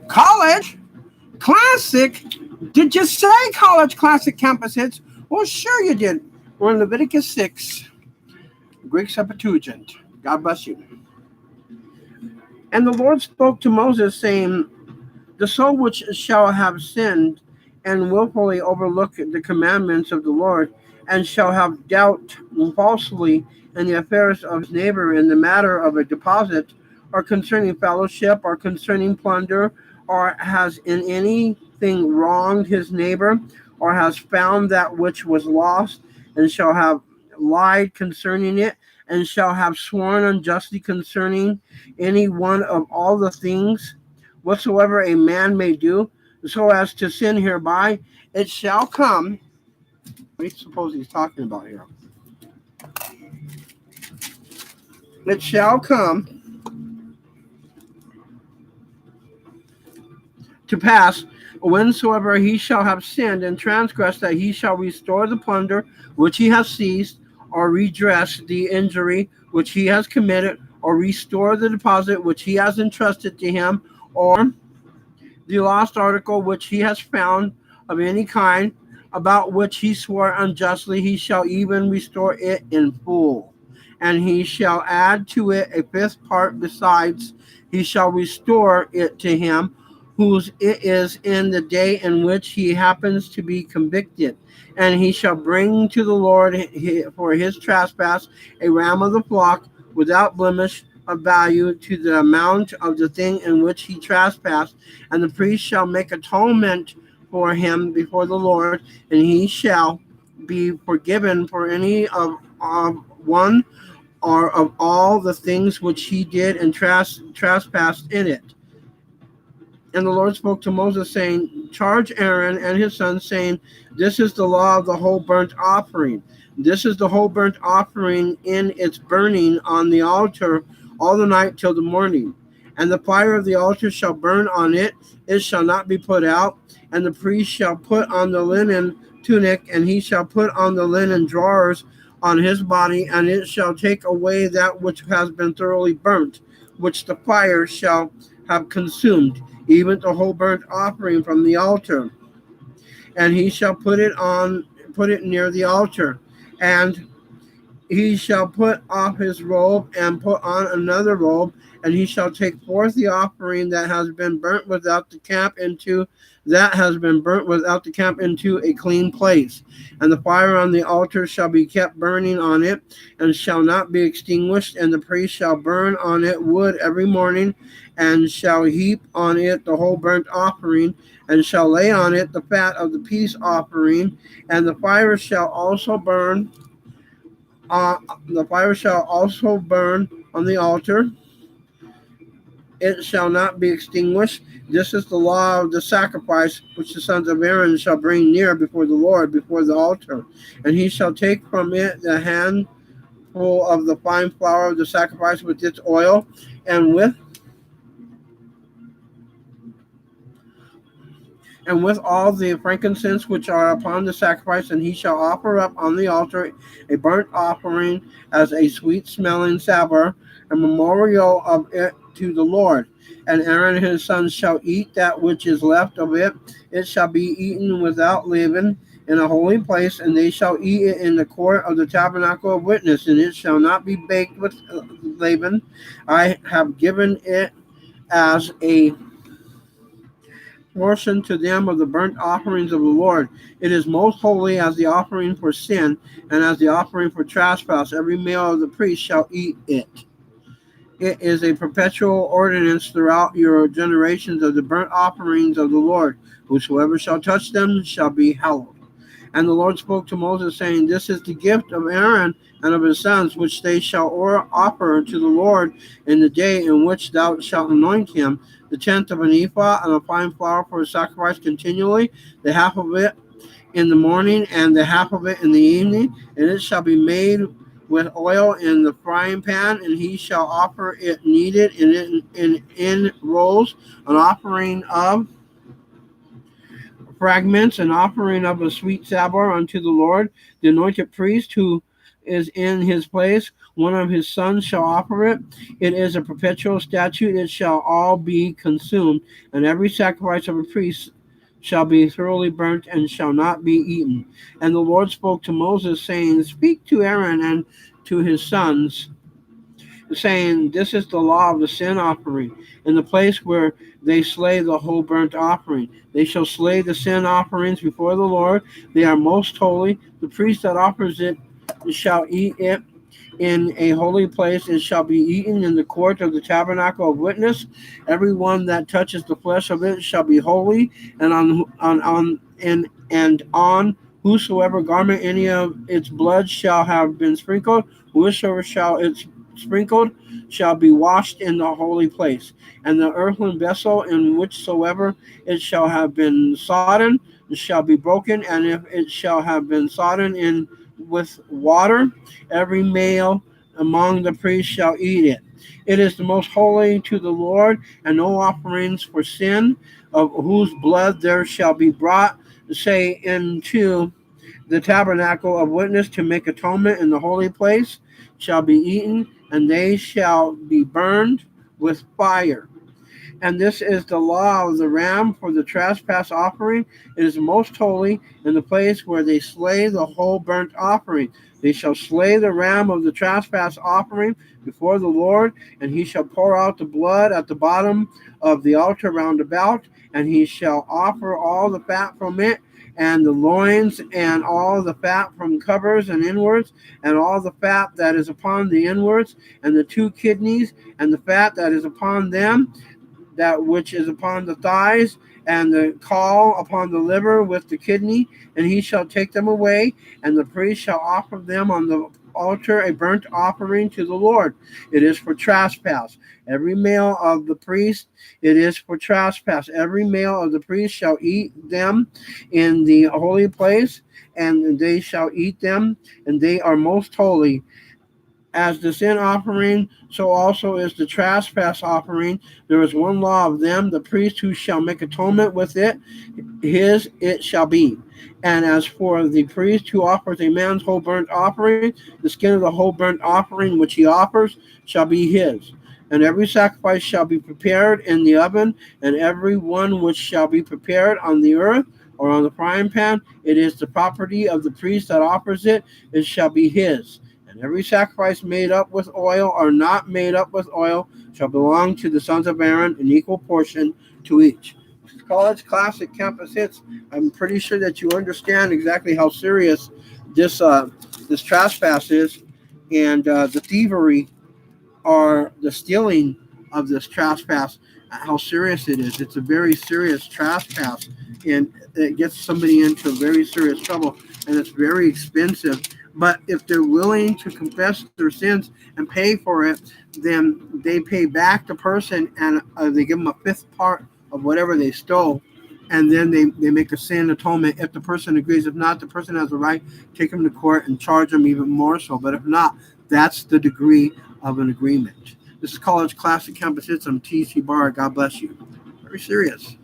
College Classic? Did you say College Classic campus hits? Well, sure you did. We're in Leviticus 6, Greek Septuagint. God bless you. And the Lord spoke to Moses, saying, the soul which shall have sinned and willfully overlook the commandments of the Lord, and shall have dealt falsely in the affairs of his neighbor in the matter of a deposit, or concerning fellowship, or concerning plunder, or has in anything wronged his neighbor, or has found that which was lost, and shall have lied concerning it, and shall have sworn unjustly concerning any one of all the things whatsoever a man may do, so as to sin hereby, it shall come. What do you suppose he's talking about here? It shall come to pass, whensoever he shall have sinned and transgressed, that he shall restore the plunder which he has seized, or redress the injury which he has committed, or restore the deposit which he has entrusted to him, or the lost article which he has found of any kind, about which he swore unjustly, he shall even restore it in full. And he shall add to it a fifth part besides. He shall restore it to him whose it is in the day in which he happens to be convicted. And he shall bring to the Lord for his trespass a ram of the flock without blemish, of value to the amount of the thing in which he trespassed, and the priest shall make atonement for him before the Lord, and he shall be forgiven for any of one or of all the things which he did and trespassed in it. And the Lord spoke to Moses, saying, charge Aaron and his sons, saying, this is the law of the whole burnt offering. This is the whole burnt offering in its burning on the altar all the night till the morning. And the fire of the altar shall burn on it, it shall not be put out. And the priest shall put on the linen tunic, and he shall put on the linen drawers on his body, and it shall take away that which has been thoroughly burnt, which the fire shall have consumed, even the whole burnt offering from the altar. And he shall put it near the altar. And he shall put off his robe and put on another robe, and he shall take forth the offering that has been burnt without the camp into a clean place. And the fire on the altar shall be kept burning on it, and shall not be extinguished. And the priest shall burn on it wood every morning, and shall heap on it the whole burnt offering, and shall lay on it the fat of the peace offering. And the fire shall also burn on the altar. It shall not be extinguished. This is the law of the sacrifice which the sons of Aaron shall bring near before the Lord, before the altar. And he shall take from it the handful of the fine flour of the sacrifice with its oil, and with all the frankincense which are upon the sacrifice, and he shall offer up on the altar a burnt offering as a sweet-smelling savour, a memorial of it to the Lord. And Aaron and his sons shall eat that which is left of it. It shall be eaten without leaven in a holy place, and they shall eat it in the court of the tabernacle of witness, and it shall not be baked with leaven. I have given it as a portion to them of the burnt offerings of the Lord. It is most holy as the offering for sin, and as the offering for trespass. Every male of the priest shall eat it. It is a perpetual ordinance throughout your generations of the burnt offerings of the Lord. Whosoever shall touch them shall be hallowed. And the Lord spoke to Moses, saying, this is the gift of Aaron and of his sons, which they shall offer to the Lord in the day in which thou shalt anoint him, the tenth of an ephah, and a fine flour for a sacrifice continually, the half of it in the morning, and the half of it in the evening. And it shall be made with oil in the frying pan, and he shall offer it kneaded in rolls, an offering of fragments, an offering of a sweet savour unto the Lord. The anointed priest who is in his place one of his sons shall offer it. It is a perpetual statute. It shall all be consumed, and every sacrifice of a priest shall be thoroughly burnt and shall not be eaten. And the Lord spoke to Moses, saying, Speak to Aaron and to his sons, saying, This is the law of the sin offering. In the place where they slay the whole burnt offering, they shall slay the sin offerings before the Lord. They are most holy. The priest that offers it shall eat it in a holy place. It shall be eaten in the court of the tabernacle of witness. Everyone that touches the flesh of it shall be holy, and on whosoever garment any of its blood shall have been sprinkled, whosoever shall its sprinkled shall be washed in the holy place. And the earthen vessel in whichsoever it shall have been sodden shall be broken, and if it shall have been sodden in with water, every male among the priests shall eat it. It is the most holy to the Lord, and no offerings for sin, of whose blood there shall be brought, say, into the tabernacle of witness to make atonement in the holy place, shall be eaten, and they shall be burned with fire. And this is the law of the ram for the trespass offering. It is most holy in the place where they slay the whole burnt offering. They shall slay the ram of the trespass offering before the Lord, and he shall pour out the blood at the bottom of the altar round about, and he shall offer all the fat from it, and the loins, and all the fat from covers and inwards, and all the fat that is upon the inwards, and the two kidneys, and the fat that is upon them, that which is upon the thighs, and the caul upon the liver with the kidney, and he shall take them away, and the priest shall offer them on the altar a burnt offering to the Lord. It is for trespass. Every male of the priest, it is for trespass. Every male of the priest shall eat them in the holy place, and they shall eat them, and they are most holy. As the sin offering, so also is the trespass offering. There is one law of them. The priest who shall make atonement with it, his it shall be. And as for the priest who offers a man's whole burnt offering, the skin of the whole burnt offering which he offers shall be his. And every sacrifice shall be prepared in the oven, and every one which shall be prepared on the earth or on the frying pan, it is the property of the priest that offers it, it shall be his. And every sacrifice made up with oil or not made up with oil shall belong to the sons of Aaron, an equal portion to each. College Classic Campus Hits. I'm pretty sure that you understand exactly how serious this trespass is, and the thievery or the stealing of this trespass, how serious it is. It's a very serious trespass, and it gets somebody into very serious trouble, and it's very expensive. But if they're willing to confess their sins and pay for it, then they pay back the person, and they give them a fifth part of whatever they stole, and then they make a sin atonement if the person agrees. If not, the person has a right to take them to court and charge them even more so. But if not, that's the degree of an agreement. This is College Classic Campus Hits. I'm TcYbarra. God bless you. Very serious.